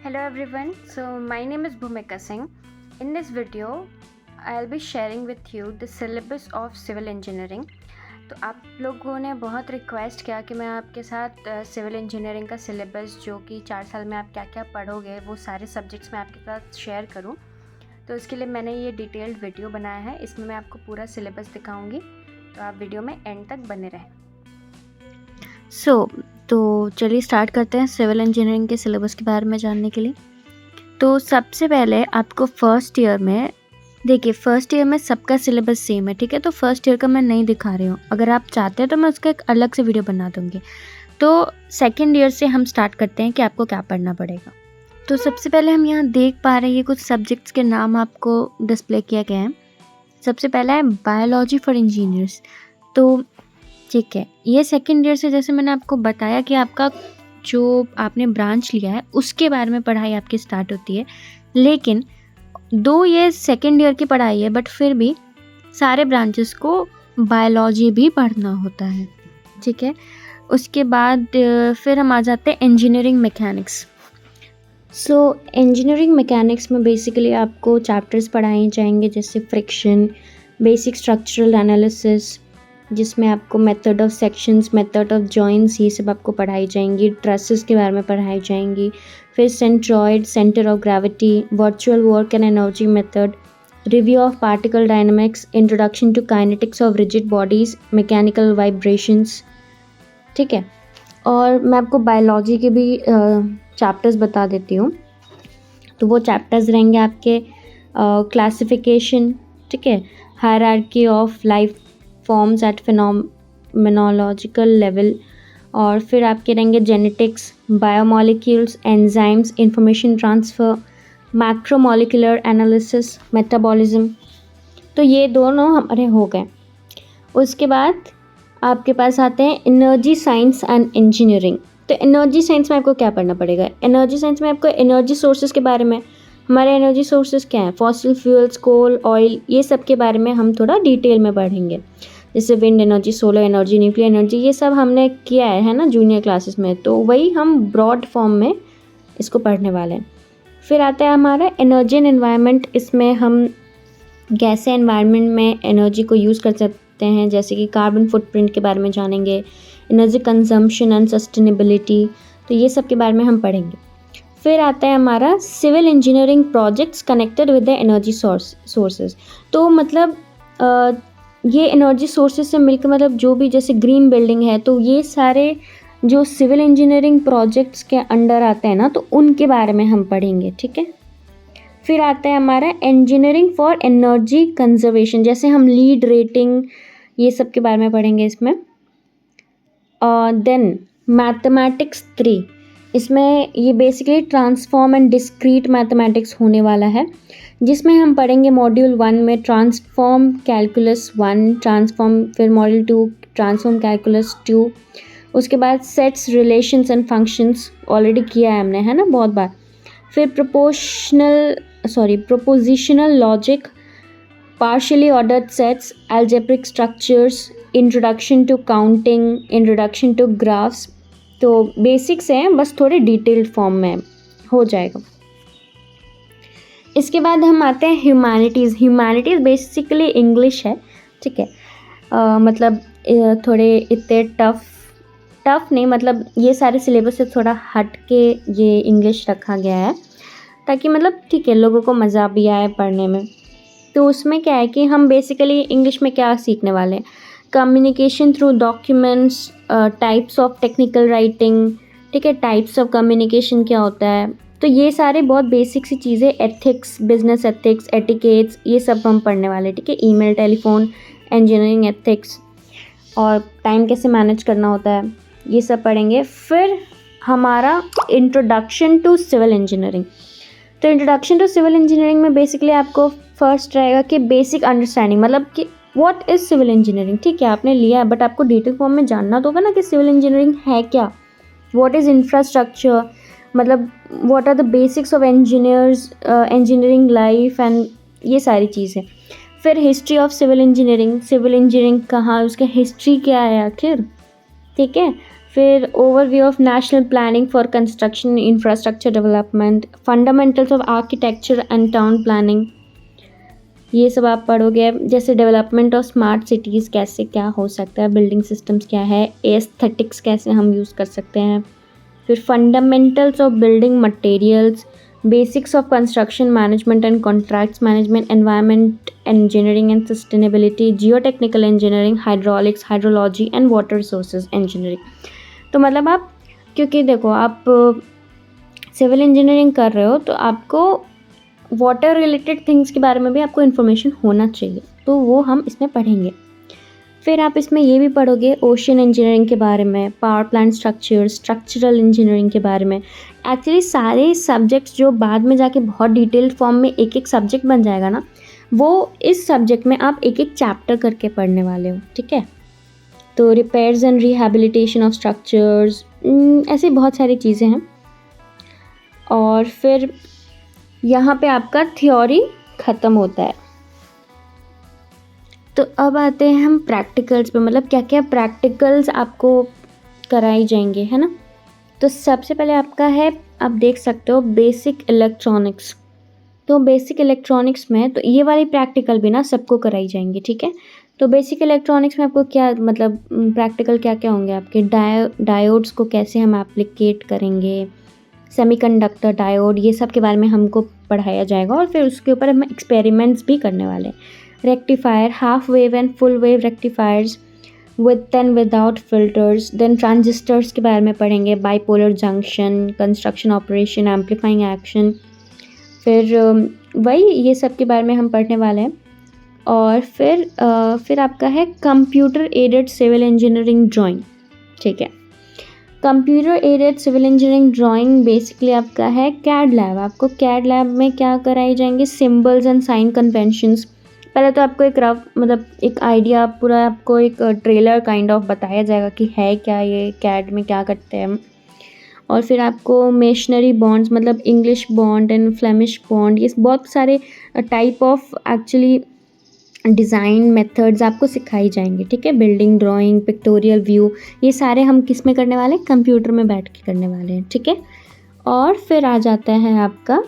Hello everyone, so my name is Bhumika Singh. In this video, I'll be sharing with you the syllabus of civil engineering. तो आप लोगों ने बहुत request किया कि मैं आपके साथ सिविल इंजीनियरिंग का सिलेबस जो कि 4 साल में आप क्या क्या पढ़ोगे वो सारे सब्जेक्ट्स में आपके साथ शेयर करूं। तो इसके लिए मैंने ये डिटेल्ड वीडियो बनाया है। इसमें मैं आपको पूरा सिलेबस दिखाऊंगी, तो आप वीडियो में एंड तक बने रहें। तो चलिए स्टार्ट करते हैं सिविल इंजीनियरिंग के सिलेबस के बारे में जानने के लिए। तो सबसे पहले आपको फर्स्ट ईयर में देखिए, फर्स्ट ईयर में सबका सिलेबस सेम है, ठीक है। तो फर्स्ट ईयर का मैं नहीं दिखा रही हूँ, अगर आप चाहते हैं तो मैं उसका एक अलग से वीडियो बना दूँगी। तो सेकेंड ईयर से हम स्टार्ट करते हैं कि आपको क्या पढ़ना पड़ेगा। तो सबसे पहले हम यहाँ देख पा रहे हैं ये कुछ सब्जेक्ट्स के नाम आपको डिस्प्ले किया गया है। सबसे पहला है बायोलॉजी फॉर इंजीनियर्स। तो ठीक है, ये सेकेंड ईयर से जैसे मैंने आपको बताया कि आपका जो आपने ब्रांच लिया है उसके बारे में पढ़ाई आपकी स्टार्ट होती है। लेकिन दो ये सेकेंड ईयर की पढ़ाई है, बट फिर भी सारे ब्रांचेस को बायोलॉजी भी पढ़ना होता है, ठीक है। उसके बाद फिर हम आ जाते हैं इंजीनियरिंग मैकेनिक्स। सो इंजीनियरिंग मैकेनिक्स में बेसिकली आपको चैप्टर्स पढ़ाए जाएंगे जैसे फ्रिक्शन, बेसिक स्ट्रक्चरल एनालिसिस, जिसमें आपको method of sections, method of joints, ये सब आपको पढ़ाई जाएंगी। ट्रसेस के बारे में पढ़ाई जाएंगी। फिर centroid, centre of gravity, virtual work and energy method, review of particle dynamics, introduction to kinetics of rigid bodies, mechanical vibrations, ठीक है। और मैं आपको बायोलॉजी के भी चैप्टर्स बता देती हूँ। तो वो चैप्टर्स रहेंगे आपके क्लासिफिकेशन, ठीक है, hierarchy of life forms at phenomenological level, और फिर आपके रहेंगे genetics, biomolecules, enzymes, information transfer, macromolecular analysis, metabolism. तो ये दोनों हमारे हो गए। उसके बाद आपके पास आते हैं एनर्जी साइंस एंड इंजीनियरिंग। तो एनर्जी साइंस में आपको क्या पढ़ना पड़ेगा? एनर्जी साइंस में आपको एनर्जी सोर्सेज के बारे में, हमारे एनर्जी सोर्सेज क्या हैं, फॉसिल फ्यूल्स, कोल, ऑयल, ये सब के बारे में हम थोड़ा डिटेल में पढ़ेंगे। जैसे wind energy, solar energy, nuclear energy, ये सब हमने किया है ना जूनियर क्लासेस में। तो वही हम ब्रॉड फॉर्म में इसको पढ़ने वाले हैं। फिर आता है हमारा एनर्जी एंड एनवायरनमेंट। इसमें हम कैसे एनवायरनमेंट में एनर्जी को यूज़ कर सकते हैं, जैसे कि कार्बन फुटप्रिंट के बारे में जानेंगे, एनर्जी कंजम्पशन एंड सस्टेनेबिलिटी, तो ये सब के बारे में हम पढ़ेंगे। फिर आता है हमारा civil engineering projects connected with the energy sources. तो मतलब ये एनर्जी सोर्सेज से मिलकर मतलब जो भी जैसे ग्रीन बिल्डिंग है, तो ये सारे जो सिविल इंजीनियरिंग प्रोजेक्ट्स के अंडर आते हैं ना, तो उनके बारे में हम पढ़ेंगे, ठीक है। फिर आता है हमारा इंजीनियरिंग फॉर एनर्जी कंजर्वेशन, जैसे हम लीड रेटिंग, ये सब के बारे में पढ़ेंगे इसमें। देन मैथमेटिक्स 3, इसमें ये basically transform and discrete mathematics होने वाला है, जिसमें हम पढ़ेंगे मॉड्यूल 1 में ट्रांसफॉर्म कैलकुलस 1, ट्रांसफॉर्म, फिर मॉड्यूल 2 ट्रांसफॉर्म कैलकुलस 2। उसके बाद sets, relations and functions already किया है हमने, है ना, बहुत बार। फिर prepositional logic, partially ordered sets, algebraic structures, introduction to counting, introduction to graphs। तो बेसिक्स हैं, बस थोड़े डिटेल्ड फॉर्म में हो जाएगा। इसके बाद हम आते हैं ह्यूमैनिटीज़। ह्यूमैनिटीज़ बेसिकली इंग्लिश है, ठीक है। मतलब थोड़े इतने टफ नहीं, मतलब ये सारे सिलेबस से थोड़ा हट के ये इंग्लिश रखा गया है, ताकि मतलब ठीक है लोगों को मज़ा भी आए पढ़ने में। तो उसमें क्या है कि हम बेसिकली इंग्लिश में क्या सीखने वाले हैं, communication through documents, types of technical writing, ठीक है, टाइप्स ऑफ कम्युनिकेशन क्या होता है, तो ये सारे बहुत बेसिक सी चीज़ें, एथिक्स, बिजनेस एथिक्स, एटिकेट्स, ये सब हम पढ़ने वाले, ठीक है। ईमेल, टेलीफोन, इंजीनियरिंग एथिक्स, और टाइम कैसे मैनेज करना होता है, ये सब पढ़ेंगे। फिर हमारा इंट्रोडक्शन टू सिविल इंजीनियरिंग। तो इंट्रोडक्शन टू सिविल इंजीनियरिंग में बेसिकली आपको फर्स्ट रहेगा कि बेसिक अंडरस्टैंडिंग, मतलब कि व्हाट इज़ सिविल इंजीनियरिंग, ठीक है, आपने लिया है, बट आपको डिटेल फॉर्म में जानना तो होगा ना कि सिविल इंजीनियरिंग है क्या। व्हाट इज़ इंफ्रास्ट्रक्चर, मतलब what are the basics of engineering life and ये सारी चीज़ें। फिर history of civil engineering, civil engineering कहाँ, उसका हिस्ट्री क्या है आखिर, ठीक है। फिर overview of national planning for construction infrastructure development, fundamentals of architecture and town planning, ये सब आप पढ़ोगे। जैसे डेवलपमेंट ऑफ स्मार्ट सिटीज़ कैसे क्या हो सकता है, बिल्डिंग सिस्टम्स क्या है, एस्थेटिक्स कैसे हम यूज़ कर सकते हैं। फिर fundamentals of building materials, basics of construction management and contracts management, environment engineering and sustainability, geotechnical engineering, hydraulics, hydrology and water resources engineering. तो मतलब आप, क्योंकि देखो आप सिविल इंजीनियरिंग कर रहे हो तो आपको वाटर रिलेटेड थिंग्स के बारे में भी आपको इन्फॉर्मेशन होना चाहिए, तो वो हम इसमें पढ़ेंगे। फिर आप इसमें ये भी पढ़ोगे ओशन इंजीनियरिंग के बारे में, power plant structure, structural engineering के बारे में। एक्चुअली सारे सब्जेक्ट्स जो बाद में जाके बहुत डिटेल्ड फॉर्म में एक एक सब्जेक्ट बन जाएगा ना, वो इस सब्जेक्ट में आप एक एक चैप्टर करके पढ़ने वाले हो, ठीक है। तो repairs and rehabilitation of structures, ऐसी बहुत सारी चीज़ें हैं। और फिर यहाँ पे आपका थ्योरी ख़त्म होता है। तो अब आते हैं हम प्रैक्टिकल्स पे, मतलब क्या क्या प्रैक्टिकल्स आपको कराई जाएंगे, है ना। तो सबसे पहले आपका है, आप देख सकते हो बेसिक इलेक्ट्रॉनिक्स। तो बेसिक इलेक्ट्रॉनिक्स में तो ये वाली प्रैक्टिकल भी ना सबको कराई जाएंगी, ठीक है। तो बेसिक इलेक्ट्रॉनिक्स में आपको क्या मतलब प्रैक्टिकल क्या क्या होंगे आपके, डायोड्स को कैसे हम एप्लीकेट करेंगे, सेमीकंडक्टर डायोड, ये सब के बारे में हमको पढ़ाया जाएगा। और फिर उसके ऊपर हम एक्सपेरिमेंट्स भी करने वाले हैं। Rectifier, half wave and full wave rectifiers with and without filters, then transistors के बारे में पढ़ेंगे, bipolar junction, construction operation, amplifying action, फिर वही ये सब के बारे में हम पढ़ने वाले हैं। और फिर आपका है computer aided civil engineering drawing, ठीक है। Computer aided civil engineering drawing basically आपका है कैड लैब। आपको कैड लैब में क्या कराई जाएंगे, सिंबल्स एंड साइन कन्वेंशंस। पहले तो आपको एक रफ मतलब एक आइडिया, पूरा आपको एक ट्रेलर काइंड ऑफ बताया जाएगा कि है क्या ये, कैड में क्या करते हैं। और फिर आपको मेशनरी बॉन्ड्स, मतलब English bond and Flemish bond, ये बहुत सारे type of actually design methods आपको सिखाई जाएंगे, ठीक है। बिल्डिंग ड्राइंग, पिक्टोरियल व्यू, ये सारे हम किस में करने वाले हैं, कंप्यूटर में बैठ के करने वाले हैं, ठीक है। और फिर आ जाता है आपका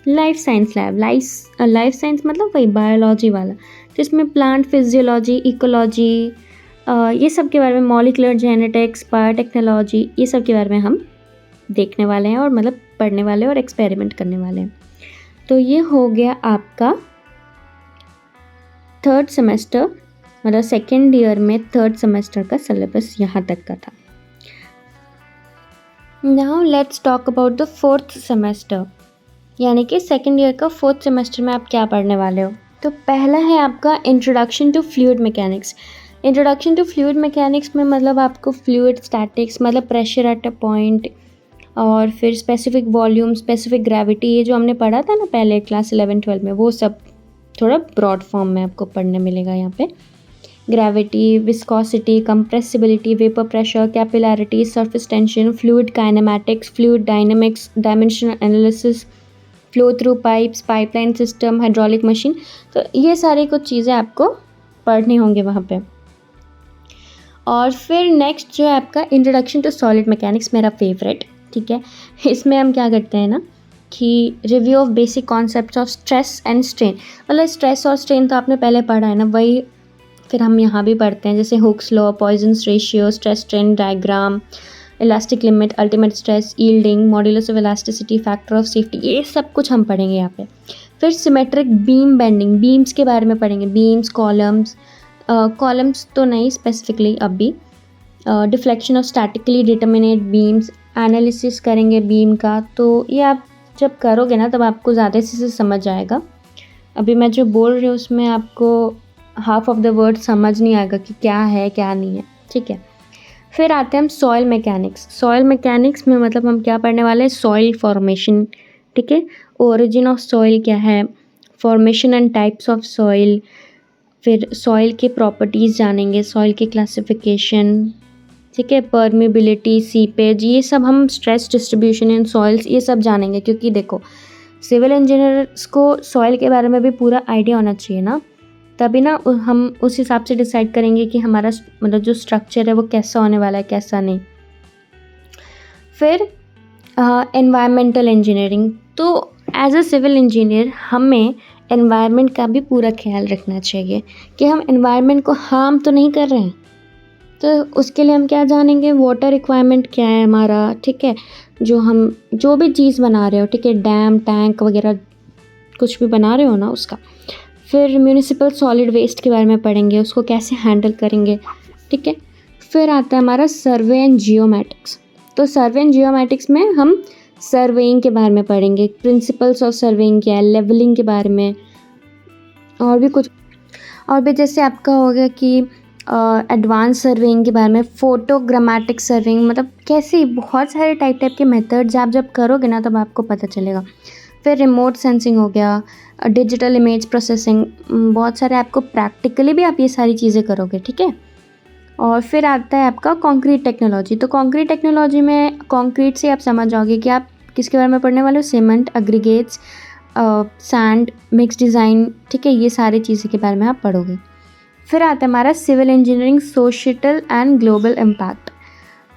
life science lab. Life science मतलब वही बायोलॉजी वाला, जिसमें प्लांट फिजियोलॉजी, इकोलॉजी, ये सब के बारे में, मॉलिक्यूलर जेनेटिक्स, बायोटेक्नोलॉजी, ये सब के बारे में हम देखने वाले हैं और मतलब पढ़ने वाले हैं और एक्सपेरिमेंट करने वाले हैं। तो ये हो गया आपका थर्ड सेमेस्टर, मतलब सेकेंड ईयर में थर्ड सेमेस्टर का सिलेबस यहाँ तक का था। Now let's talk about the fourth semester, यानी कि सेकेंड ईयर का फोर्थ सेमेस्टर में आप क्या पढ़ने वाले हो। तो पहला है आपका introduction to fluid mechanics. Introduction to fluid mechanics में मतलब आपको फ्लूइड स्टैटिक्स, मतलब प्रेशर एट अ पॉइंट, और फिर स्पेसिफिक वॉल्यूम, स्पेसिफिक ग्रेविटी, ये जो हमने पढ़ा था ना पहले क्लास 11-12 में, वो सब थोड़ा ब्रॉड फॉर्म में आपको पढ़ने मिलेगा यहाँ पे। Gravity, viscosity, compressibility, vapour pressure, capillarity, surface tension, fluid kinematics, fluid dynamics, dimensional analysis, flow through pipes, pipeline system, hydraulic machine. तो ये सारी कुछ चीज़ें आपको पढ़नी होंगी वहाँ पे। और फिर नेक्स्ट जो है आपका इंट्रोडक्शन टू सॉलिड मैकेनिक्स, मेरा फेवरेट, ठीक है। इसमें हम क्या करते हैं ना कि review of basic concepts of stress and strain, मतलब स्ट्रेस और स्ट्रेन तो आपने पहले पढ़ा है ना, वही फिर हम यहाँ भी पढ़ते हैं, जैसे Hooke's law, Poisson's ratio, stress strain diagram, elastic limit, ultimate stress, yielding, modulus of elasticity, factor of safety, ये सब कुछ हम पढ़ेंगे यहाँ पे। फिर सिमेट्रिक बीम बेंडिंग, बीम्स के बारे में पढ़ेंगे, बीम्स, कॉलम्स, कॉलम्स तो नहीं स्पेसिफिकली अभी, deflection of statically determinate beams, analysis करेंगे बीम का। तो ये आप जब करोगे ना तब आपको ज़्यादा से समझ आएगा। अभी मैं जो बोल रही हूँ उसमें आपको हाफ ऑफ द वर्ड समझ नहीं आएगा कि क्या है क्या नहीं है, ठीक है। फिर आते हैं हम सॉइल मैकेनिक्स। सॉइल मैकेनिक्स में मतलब हम क्या पढ़ने वाले हैं, सॉइल फॉर्मेशन, ठीक है। ओरिजिन ऑफ सॉइल क्या है, formation and types of soil, फिर सॉइल के प्रॉपर्टीज़ जानेंगे, सॉइल की क्लासिफिकेशन, ठीक है, परमेबिलिटी, सीपेज, ये सब हम, स्ट्रेस डिस्ट्रीब्यूशन इन सॉइल्स, ये सब जानेंगे। क्योंकि देखो सिविल इंजीनियर्स को सॉइल के बारे में भी पूरा आइडिया होना चाहिए ना, तभी ना हम उस हिसाब से डिसाइड करेंगे कि हमारा मतलब जो स्ट्रक्चर है वो कैसा होने वाला है, कैसा नहीं, फिर एनवायरमेंटल इंजीनियरिंग। तो एज अ सिविल इंजीनियर हमें एनवायरनमेंट का भी पूरा ख्याल रखना चाहिए कि हम एनवायरनमेंट को हार्म तो नहीं कर रहे हैं। तो उसके लिए हम क्या जानेंगे, वाटर रिक्वायरमेंट क्या है हमारा, ठीक है, जो भी चीज़ बना रहे हो, ठीक है, डैम टैंक वगैरह कुछ भी बना रहे हो ना उसका। फिर म्यूनिसिपल सॉलिड वेस्ट के बारे में पढ़ेंगे, उसको कैसे हैंडल करेंगे, ठीक है। फिर आता है हमारा सर्वे एंड जियोमेटिक्स। तो सर्वे एंड जियोमेटिक्स में हम सर्वेइंग के बारे में पढ़ेंगे, प्रिंसिपल्स ऑफ सर्वेइंग क्या है, लेवलिंग के बारे में, और भी कुछ, और भी जैसे आपका हो गया कि एडवांस सर्वेइंग के बारे में, फोटोग्रामेटिक सर्वेइंग, मतलब कैसे बहुत सारे टाइप के मेथड्स आप जब करोगे ना तब आपको पता चलेगा। फिर रिमोट सेंसिंग हो गया, डिजिटल इमेज प्रोसेसिंग, बहुत सारे आपको प्रैक्टिकली भी आप ये सारी चीज़ें करोगे, ठीक है। और फिर आता है आपका कंक्रीट टेक्नोलॉजी। तो कंक्रीट टेक्नोलॉजी में कंक्रीट से आप समझ जाओगे कि आप किसके बारे में पढ़ने वाले हो, cement, aggregates, sand, mix design, ठीक है, ये सारी चीज़ें के बारे में आप पढ़ोगे। फिर आता है हमारा civil engineering, social and global impact.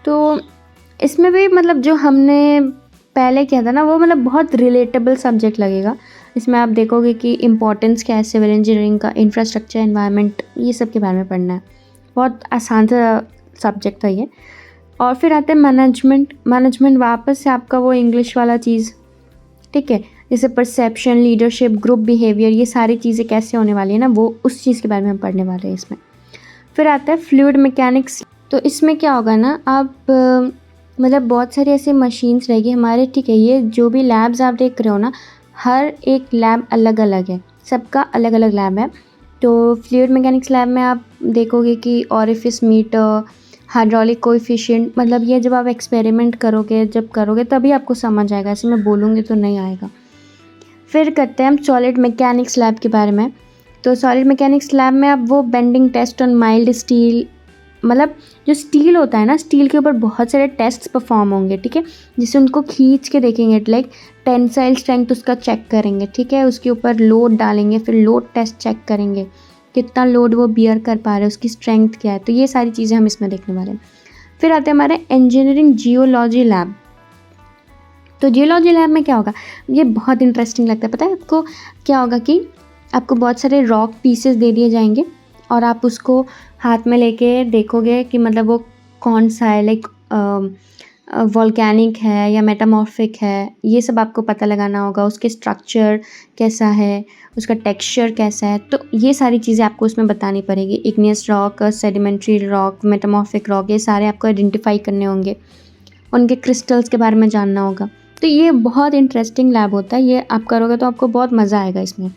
तो इसमें भी मतलब जो हमने पहले किया था ना वो मतलब बहुत रिलेटेबल सब्जेक्ट लगेगा। इसमें आप देखोगे कि इम्पोर्टेंस क्या है सिविल इंजीनियरिंग का, इंफ्रास्ट्रक्चर, एनवायरनमेंट, ये सब के बारे में पढ़ना है। बहुत आसान सा सब्जेक्ट था ये। और फिर आता है मैनेजमेंट वापस से आपका वो इंग्लिश वाला चीज़, ठीक है, जैसे परसेप्शन, लीडरशिप, ग्रुप बिहेवियर, ये सारी चीज़ें कैसे होने वाली है ना, वो उस चीज़ के बारे में हम पढ़ने वाले हैं इसमें। फिर आता है फ्लूइड मैकेनिक्स। तो इसमें क्या होगा ना, आप मतलब बहुत सारी ऐसी मशीन्स रहेगी हमारे, ठीक है, ये जो भी लैब्स आप देख रहे हो ना, हर एक लैब अलग अलग है, सबका अलग अलग लैब है। तो फ्लूइड मैकेनिक्स लैब में आप देखोगे कि ऑरिफिस मीटर, हाइड्रोलिक कोएफिशिएंट, मतलब ये जब आप एक्सपेरिमेंट करोगे, जब करोगे तभी आपको समझ आएगा, ऐसे मैं बोलूँगी तो नहीं आएगा। फिर करते हैं हम सॉलिड मैकेनिक्स लैब के बारे में। तो सॉलिड मैकेनिक्स लैब में आप वो bending test on mild steel, मतलब जो स्टील होता है ना, स्टील के ऊपर बहुत सारे टेस्ट परफॉर्म होंगे, ठीक है, जिससे उनको खींच के देखेंगे, लाइक टेंसाइल स्ट्रेंथ उसका चेक करेंगे, ठीक है, उसके ऊपर लोड डालेंगे, फिर लोड टेस्ट चेक करेंगे, कितना लोड वो बियर कर पा रहे हैं, उसकी स्ट्रेंथ क्या है। तो ये सारी चीज़ें हम इसमें देखने वाले हैं। फिर आते हैं हमारे इंजीनियरिंग जियोलॉजी लैब। तो जियोलॉजी लैब में क्या होगा, ये बहुत इंटरेस्टिंग लगता है। पता है आपको क्या होगा कि आपको बहुत सारे रॉक पीसेस दे दिए जाएंगे और आप उसको हाथ में लेके देखोगे कि मतलब वो कौन सा है, लाइक वॉल्केनिक है या मेटामॉर्फिक है, ये सब आपको पता लगाना होगा। उसके स्ट्रक्चर कैसा है, उसका टेक्सचर कैसा है, तो ये सारी चीज़ें आपको उसमें बतानी पड़ेगी। Igneous rock, sedimentary rock, metamorphic rock, ये सारे आपको आइडेंटिफाई करने होंगे, उनके क्रिस्टल्स के बारे में जानना होगा। तो ये बहुत इंटरेस्टिंग लैब होता है, ये आप करोगे तो आपको बहुत मज़ा आएगा इसमें,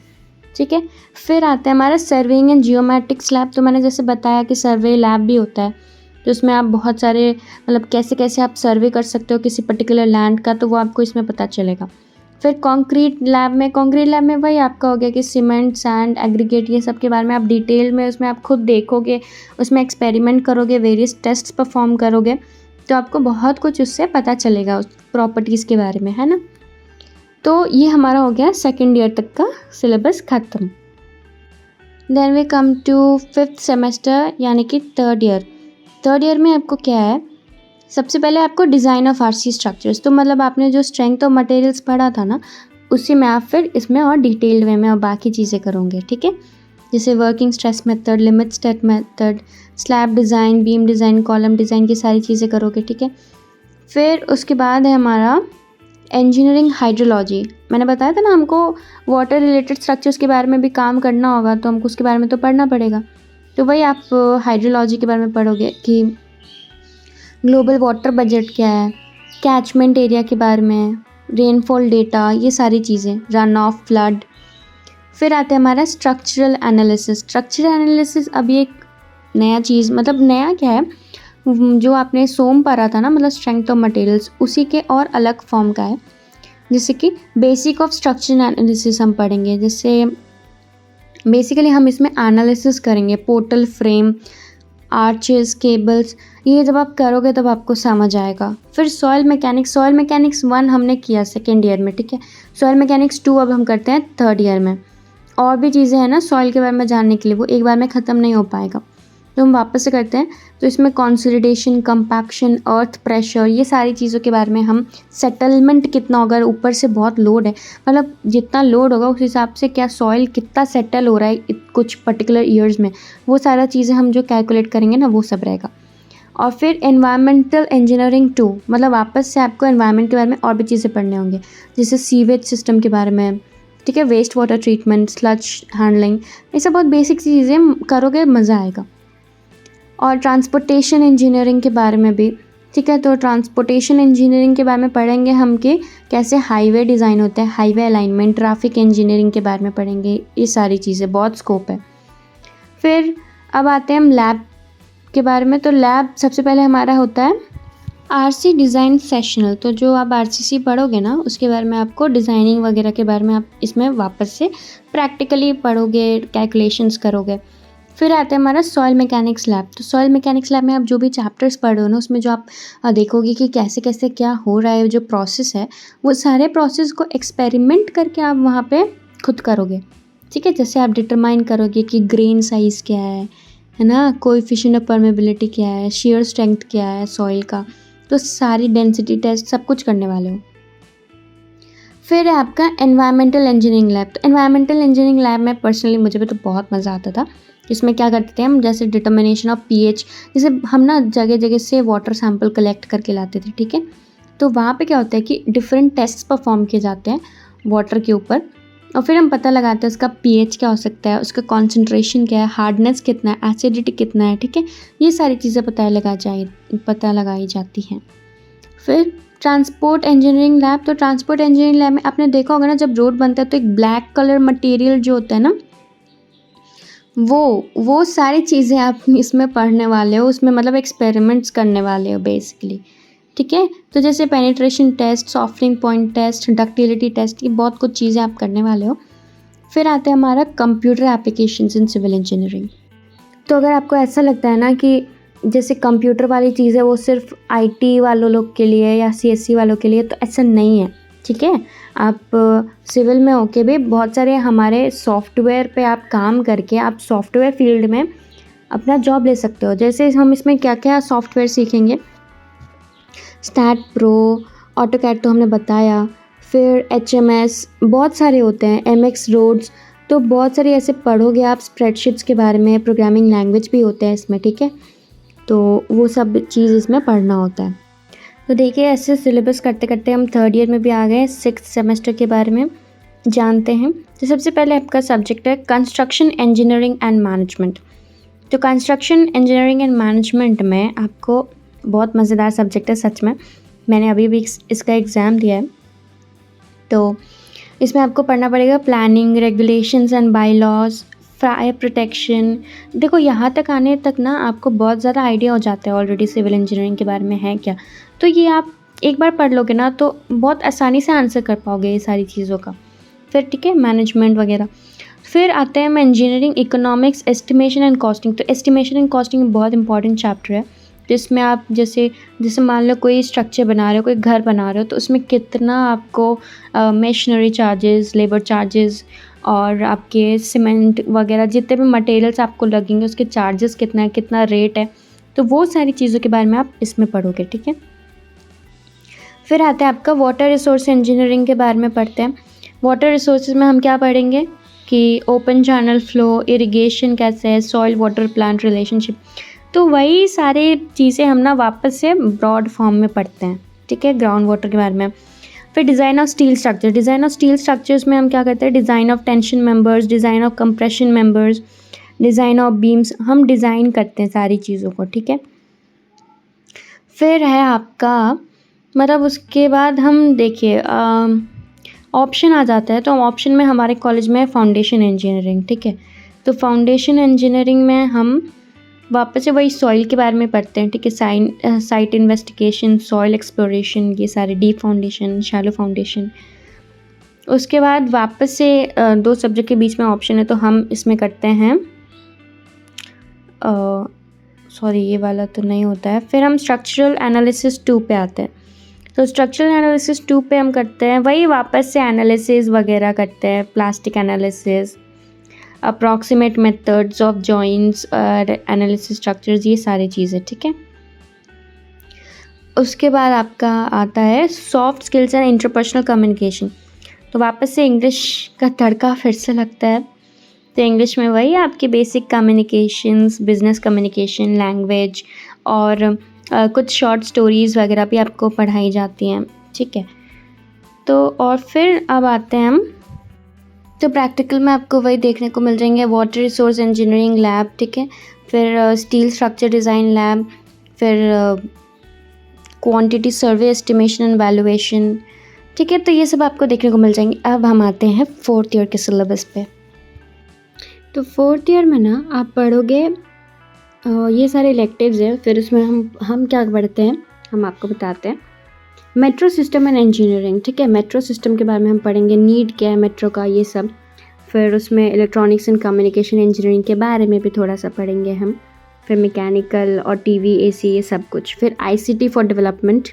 ठीक है। फिर आता है हमारा सर्वेइंग एंड जियोमेटिक्स लैब। तो मैंने जैसे बताया कि सर्वे लैब भी होता है, तो उसमें आप बहुत सारे मतलब कैसे कैसे आप सर्वे कर सकते हो किसी पर्टिकुलर लैंड का, तो वो आपको इसमें पता चलेगा। फिर कंक्रीट लैब में वही आपका हो गया कि सीमेंट, सैंड, एग्रीगेट, ये सब के बारे में आप डिटेल में उसमें आप खुद देखोगे, उसमें एक्सपेरिमेंट करोगे, वेरियस टेस्ट परफॉर्म करोगे, तो आपको बहुत कुछ उससे पता चलेगा उस प्रॉपर्टीज़ के बारे में, है ना। तो ये हमारा हो गया सेकेंड ईयर तक का सिलेबस ख़त्म। Then we come to 5th semester यानी कि थर्ड ईयर में आपको क्या है, सबसे पहले आपको डिज़ाइन ऑफ आरसी स्ट्रक्चर्स। तो मतलब आपने जो स्ट्रेंथ ऑफ मटेरियल्स पढ़ा था ना, उसी में आप फिर इसमें और डिटेल्ड वे में और बाकी चीज़ें करोगे, ठीक है, जैसे working stress method, limit state method, slab design, beam design, column design की सारी चीज़ें करोगे, ठीक है। फिर उसके बाद है हमारा इंजीनियरिंग हाइड्रोलॉजी। मैंने बताया था ना हमको वाटर रिलेटेड स्ट्रक्चर्स के बारे में भी काम करना होगा, तो हमको उसके बारे में तो पढ़ना पड़ेगा। तो वही आप हाइड्रोलॉजी के बारे में पढ़ोगे कि ग्लोबल वाटर बजट क्या है, कैचमेंट एरिया के बारे में, रेनफॉल डेटा, ये सारी चीज़ें, रन ऑफ, फ्लड। फिर आता है हमारा स्ट्रक्चरल एनालिसिस। अभी एक नया चीज़, मतलब नया क्या है, जो आपने सोम पढ़ा था ना, मतलब स्ट्रेंथ ऑफ मटेरियल्स, उसी के और अलग फॉर्म का है। जैसे कि बेसिक ऑफ स्ट्रक्चरल एनालिसिस हम पढ़ेंगे, जैसे बेसिकली हम इसमें एनालिसिस करेंगे पोर्टल फ्रेम, आर्चेस, केबल्स, ये जब आप करोगे तब आपको समझ आएगा। फिर सॉइल मैकेनिक्स 1 हमने किया सेकेंड ईयर में, ठीक है। सॉइल मैकेनिक्स 2 अब हम करते हैं थर्ड ईयर में। और भी चीज़ें हैं ना सॉइल के बारे में जानने के लिए, वो एक बार में ख़त्म नहीं हो पाएगा। तो हम वापस से करते हैं। तो इसमें कंसोलिडेशन, कंपैक्शन, अर्थ प्रेशर, ये सारी चीज़ों के बारे में हम, सेटलमेंट कितना होगा, अगर ऊपर से बहुत लोड है, मतलब जितना लोड होगा उस हिसाब से क्या सॉइल कितना सेटल हो रहा है कुछ पर्टिकुलर ईयर्स में, वो सारा चीज़ें हम जो कैलकुलेट करेंगे ना वो सब रहेगा। और फिर एनवायरमेंटल इंजीनियरिंग 2, मतलब वापस से आपको एनवायरनमेंट के बारे में और भी चीज़ें पढ़ने होंगे, जैसे सीवेज सिस्टम के बारे में, ठीक है, waste water treatment, sludge handling, ये सब बहुत बेसिक चीज़ें करोगे, मज़ा आएगा। और ट्रांसपोर्टेशन इंजीनियरिंग के बारे में भी, ठीक है, तो ट्रांसपोर्टेशन इंजीनियरिंग के बारे में पढ़ेंगे हम कि कैसे हाईवे डिज़ाइन होता है, हाईवे अलाइनमेंट, ट्रैफिक इंजीनियरिंग के बारे में पढ़ेंगे, ये सारी चीज़ें, बहुत स्कोप है। फिर अब आते हैं हम लैब के बारे में। तो लैब सबसे पहले हमारा होता है आरसी डिज़ाइन सेशनल। तो जो आप आरसीसी पढ़ोगे ना उसके बारे में आपको डिज़ाइनिंग वगैरह के बारे में आप इसमें वापस से प्रैक्टिकली पढ़ोगे, कैलकुलेशंस करोगे। फिर आता है हमारा सॉइल मैकेनिक्स लैब। तो सॉइल मैकेनिक्स लैब में आप जो भी चैप्टर्स पढ़ रहे हो ना उसमें जो आप देखोगे कि कैसे कैसे क्या हो रहा है, जो प्रोसेस है वो सारे प्रोसेस को एक्सपेरिमेंट करके आप वहाँ पे खुद करोगे, ठीक है। जैसे आप डिटरमाइन करोगे कि ग्रेन साइज़ क्या है ना, कोएफिशिएंट ऑफ परमेबिलिटी क्या है, शेयर स्ट्रेंथ क्या है सॉइल का, तो सारी डेंसिटी टेस्ट सब कुछ करने वाले हो। फिर है आपका एनवायरमेंटल इंजीनियरिंग लैब। तो एनवायरमेंटल इंजीनियरिंग लैब में पर्सनली मुझे भी तो बहुत मज़ा आता था। इसमें क्या करते थे हम, जैसे डिटर्मिनेशन ऑफ पीएच, जैसे हम ना जगह जगह से वाटर सैंपल कलेक्ट करके लाते थे, ठीक है। तो वहाँ पे क्या होता है कि डिफरेंट टेस्ट परफॉर्म किए जाते हैं वाटर के ऊपर, और फिर हम पता लगाते हैं उसका पीएच क्या हो सकता है, उसका कॉन्सेंट्रेशन क्या है, हार्डनेस कितना है, एसिडिटी कितना है, ठीक है। ये सारी चीज़ें पता लगाई जाती हैं। फिर ट्रांसपोर्ट इंजीनियरिंग लैब। तो ट्रांसपोर्ट इंजीनियरिंग लैब में आपने देखा होगा ना, जब रोड बनता है तो एक ब्लैक कलर मटेरियल जो होता है ना, वो सारी चीज़ें आप इसमें पढ़ने वाले हो, उसमें मतलब एक्सपेरिमेंट्स करने वाले हो बेसिकली, ठीक है। तो जैसे penetration test, softening point test, ductility test, ये बहुत कुछ चीज़ें आप करने वाले हो। फिर आता है हमारा computer applications in civil engineering. तो अगर आपको ऐसा लगता है ना कि जैसे कंप्यूटर वाली चीज़ है वो सिर्फ आईटी वालों लोग के लिए या सीएससी वालों के लिए, तो ऐसा नहीं है, ठीक है। आप सिविल में होके भी बहुत सारे हमारे सॉफ्टवेयर पे आप काम करके आप सॉफ्टवेयर फील्ड में अपना जॉब ले सकते हो। जैसे हम इसमें क्या क्या सॉफ्टवेयर सीखेंगे, स्टैट प्रो, ऑटोकैड तो हमने बताया, फिर एचएमएस, बहुत सारे होते हैं, एमएक्स रोड्स, तो बहुत सारे ऐसे पढ़ोगे आप स्प्रेडशीट्स के बारे में, प्रोग्रामिंग लैंग्वेज भी होते हैं इसमें, ठीक है। तो वो सब चीज़ इसमें पढ़ना होता है। तो देखिए ऐसे सिलेबस करते करते हम थर्ड ईयर में भी आ गए, 6th सेमेस्टर के बारे में जानते हैं। तो सबसे पहले आपका सब्जेक्ट है कंस्ट्रक्शन इंजीनियरिंग एंड मैनेजमेंट। तो कंस्ट्रक्शन इंजीनियरिंग एंड मैनेजमेंट में आपको बहुत मज़ेदार सब्जेक्ट है सच में, मैंने अभी भी इसका एग्ज़ाम दिया है। तो इसमें आपको पढ़ना पड़ेगा planning, regulations and bylaws, fire protection. देखो यहाँ तक आने तक ना आपको बहुत ज़्यादा आइडिया हो जाता है ऑलरेडी सिविल इंजीनियरिंग के बारे में है क्या, तो ये आप एक बार पढ़ लोगे ना तो बहुत आसानी से आंसर कर पाओगे ये सारी चीज़ों का। फिर ठीक है, मैनेजमेंट वगैरह। फिर आते हैं हम engineering economics, estimation and costing. तो एस्टिमेशन एंड कॉस्टिंग बहुत इंपॉर्टेंट चैप्टर है, जिसमें आप जैसे मान लो कोई स्ट्रक्चर बना रहे हो, कोई घर बना रहे हो, तो उसमें कितना आपको मशीनरी चार्जेस, लेबर चार्जेस और आपके सीमेंट वगैरह जितने भी मटेरियल्स आपको लगेंगे उसके चार्जेस कितना है, कितना रेट है, तो वो सारी चीज़ों के बारे में आप इसमें पढ़ोगे, ठीक है। फिर आता है आपका वाटर रिसोर्स इंजीनियरिंग के बारे में पढ़ते हैं। वाटर रिसोर्सेज में हम क्या पढ़ेंगे कि ओपन चैनल फ्लो, इरिगेशन कैसे है, सॉइल वाटर प्लांट रिलेशनशिप, तो वही सारी चीज़ें हम ना वापस से ब्रॉड फॉर्म में पढ़ते हैं, ठीक है, ग्राउंड वाटर के बारे में। फिर design of steel structure. Design of steel structures में हम क्या करते हैं, design of tension members, design of compression members, design of beams, हम डिज़ाइन करते हैं सारी चीज़ों को, ठीक है। फिर है आपका मतलब उसके बाद हम देखिए ऑप्शन आ जाता है, तो ऑप्शन में हमारे कॉलेज में है फाउंडेशन इंजीनियरिंग, ठीक है। तो फाउंडेशन इंजीनियरिंग में हम वापस से वही सॉइल के बारे में पढ़ते हैं, ठीक है, साइट इन्वेस्टिगेशन, सॉइल एक्सप्लोरेशन, ये सारे डीप फाउंडेशन, शैलो फाउंडेशन। उसके बाद वापस से 2 सब्जेक्ट के बीच में ऑप्शन है, तो हम इसमें करते हैं सॉरी ये वाला तो नहीं होता है। फिर हम स्ट्रक्चरल एनालिसिस 2 पे आते हैं। तो स्ट्रक्चरल एनालिसिस 2 पे हम करते हैं वही वापस से एनालिसिस वगैरह करते हैं, plastic analysis, approximate methods of joints और एनालिसिस स्ट्रक्चर्स, ये सारी चीज़ें, ठीक है। उसके बाद आपका आता है soft skills and interpersonal communication. तो वापस से इंग्लिश का तड़का फिर से लगता है। तो इंग्लिश में वही आपकी basic communications, business communication, language और कुछ शॉर्ट स्टोरीज़ वगैरह भी आपको पढ़ाई जाती हैं, ठीक है। तो और फिर अब आते हैं हम, तो प्रैक्टिकल में आपको वही देखने को मिल जाएंगे, वाटर रिसोर्स इंजीनियरिंग लैब, ठीक है, फिर स्टील स्ट्रक्चर डिज़ाइन लैब, फिर quantity survey estimation and valuation, ठीक है। तो ये सब आपको देखने को मिल जाएंगे। अब हम आते हैं 4th ईयर के सिलेबस पे। तो 4th ईयर में ना आप पढ़ोगे ये सारे इलेक्टिव्स हैं, फिर उसमें हम क्या पढ़ते हैं, हम आपको बताते हैं। मेट्रो सिस्टम एंड इंजीनियरिंग, ठीक है, मेट्रो सिस्टम के बारे में हम पढ़ेंगे, नीड क्या है मेट्रो का, ये सब। फिर उसमें इलेक्ट्रॉनिक्स एंड कम्युनिकेशन इंजीनियरिंग के बारे में भी थोड़ा सा पढ़ेंगे हम। फिर मैकेनिकल और टीवी, एसी, ये सब कुछ। फिर आईसीटी फॉर डेवलपमेंट,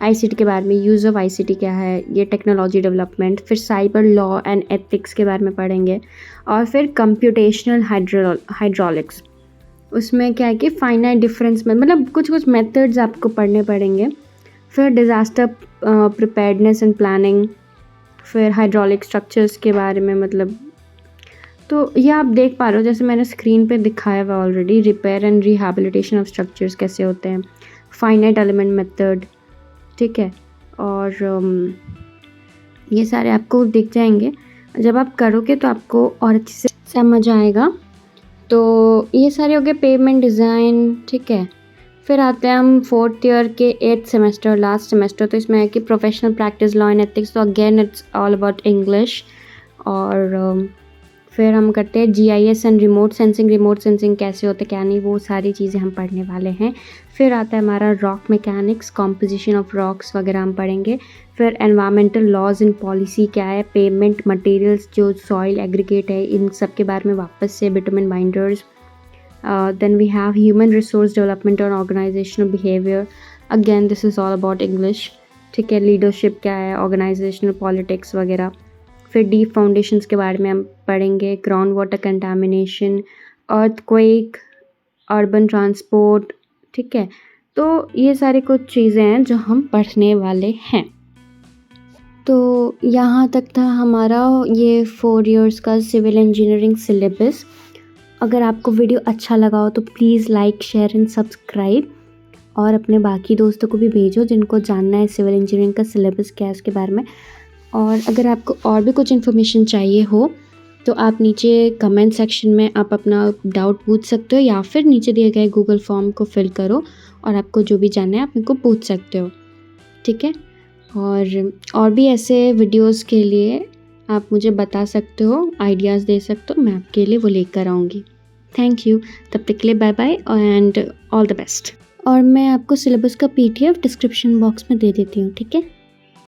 आईसीटी के बारे में, यूज़ ऑफ आईसीटी क्या है, ये टेक्नोलॉजी डेवलपमेंट। फिर साइबर लॉ एंड एथिक्स के बारे में पढ़ेंगे। और फिर कंप्यूटेशनल हाइड्रोलिक्स, उसमें क्या है कि फाइनाइट डिफरेंस में मतलब कुछ मेथड्स आपको पढ़ने पड़ेंगे। फिर डिज़ास्टर प्रिपेयर्डनेस एंड प्लानिंग, फिर हाइड्रोलिक स्ट्रक्चर्स के बारे में, मतलब तो ये आप देख पा रहे हो जैसे मैंने स्क्रीन पे दिखाया हुआ already, repair and rehabilitation of structures कैसे होते हैं, फाइनाइट एलिमेंट मेथड, ठीक है। और ये सारे आपको दिख जाएंगे, जब आप करोगे तो आपको और अच्छे से समझ आएगा। तो ये सारे हो गए पेमेंट डिज़ाइन, ठीक है। फिर आते हैं हम 4th ईयर के 8th सेमेस्टर, लास्ट सेमेस्टर। तो इसमें है कि professional practice, law and ethics, तो again it's all about English. और फिर हम करते हैं जीआईएस एंड रिमोट सेंसिंग कैसे होते क्या नहीं, वो सारी चीज़ें हम पढ़ने वाले हैं। फिर आता है हमारा rock mechanics, composition of rocks वगैरह हम पढ़ेंगे। फिर एनवायरमेंटल लॉज एंड पॉलिसी क्या है, पेमेंट मटेरियल्स, जो सॉइल एग्रीगेट है, इन सब के बारे में वापस से, bitumen binders. Then we have human resource development और organizational behavior, again this is all about English, ठीक है। लीडरशिप क्या है, ऑर्गेनाइजेशनल पॉलिटिक्स वगैरह। फिर डीप फाउंडेशंस के बारे में हम पढ़ेंगे, ground water contamination, earthquake, urban transport, ठीक है। तो ये सारी कुछ चीज़ें हैं जो हम पढ़ने वाले हैं। तो यहाँ तक था हमारा ये 4 इयर्स का सिविल इंजीनियरिंग सिलेबस। अगर आपको वीडियो अच्छा लगा हो तो please like, share and subscribe, और अपने बाकी दोस्तों को भी भेजो जिनको जानना है सिविल इंजीनियरिंग का सिलेबस क्या है उसके बारे में। और अगर आपको और भी कुछ इन्फॉर्मेशन चाहिए हो तो आप नीचे कमेंट सेक्शन में आप अपना डाउट पूछ सकते हो, या फिर नीचे दिए गए गूगल फॉर्म को फिल करो और आपको जो भी जानना है आप मेरे को पूछ सकते हो, ठीक है। और भी ऐसे वीडियोज़ के लिए आप मुझे बता सकते हो, आइडियाज़ दे सकते हो, मैं आपके लिए वो लेकर आऊँगी। थैंक यू, तब तक के लिए bye bye and all the best. और मैं आपको सिलेबस का PDF डिस्क्रिप्शन बॉक्स में दे देती हूँ, ठीक है।